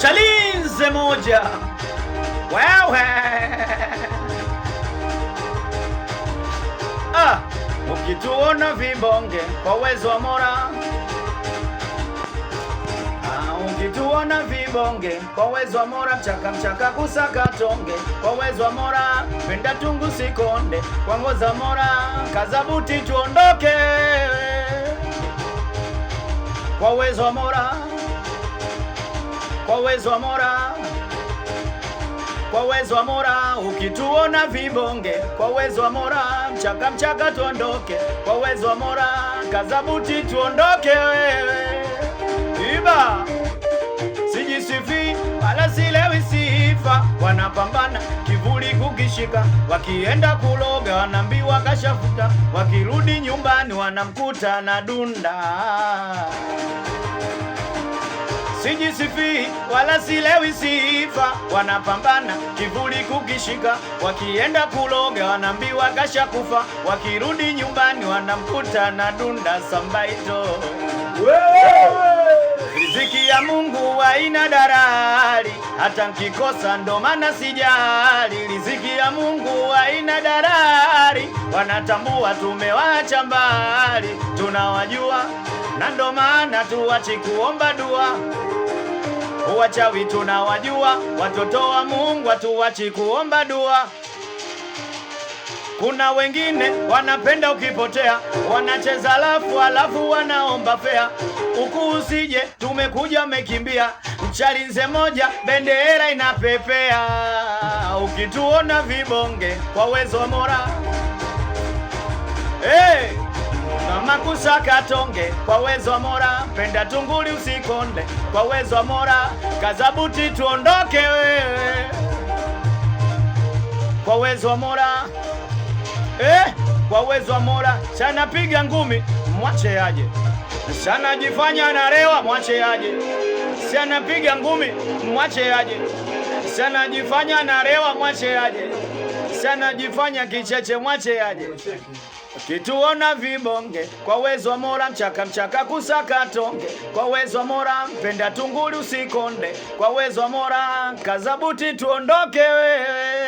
Chalinze moja wewe. Ukituona vibonge kwa uwezo wa Mola, ukituona vibonge kwa uwezo wa Mola, mchaka kusaka tonge kwa uwezo wa Mola, penda tungu sikonde kwa ngoza Mola, kazabuti tuondoke kwa uwezo wa Mola, kwa uwezo wa Mola, kwa uwezo wa Mola. Ukituona vibonge kwa uwezo wa Mola, mchaka tuondoke kwa uwezo wa Mola, kazabuti tuondoke wewe. Iba sijisifi wala silewi sifa, wanapambana kivuli kukishika, wakienda kuloga wanambiwa kashafuta, wakirudi nyumbani wanamkuta na dunda. Sijisifi wala silewi sifa, wanapambana kivuli kukishika, wakienda kuloga wanambiwa kashakufa, wakirudi nyumbani wanamkuta na dunda sambaito. Riziki ya Mungu haina dalali, hata nkikosa ndo maana sijali. Riziki ya Mungu haina dalali, wanatambua tumewaacha mbali, tunawajua na ndo maana tuwachi kuomba dua. Wachawi tunawajua, watoto wa Mungu hatuwachi kuomba dua. Kuna wengine wanapenda ukipotea, wanacheza alafu wanaomba fea. Huku usije tumekuja mekimbia, Chalinze moja bendera inapepea. Ukituona vibonge kwa uwezo wa Mola, kama kusaka tonge kwa uwezo wa Mola, penda tunguli usikonde kwa uwezo wa Mola, kazabuti tuondoke wewe kwa uwezo wa Mola. Kwa uwezo wa Mola. Sana piga ngumi mwache aje, sana jifanya narewa mwache aje, sana piga ngumi mwache aje, sana jifanya narewa mwache aje, sana jifanya kicheche mwache aje. Kituona vibonge kwa uwezo wa Mola, mchaka kusaka tonge kwa uwezo wa Mola, penda tunguli usikonde kwa uwezo wa Mola, kazabuti tuondoke wewe.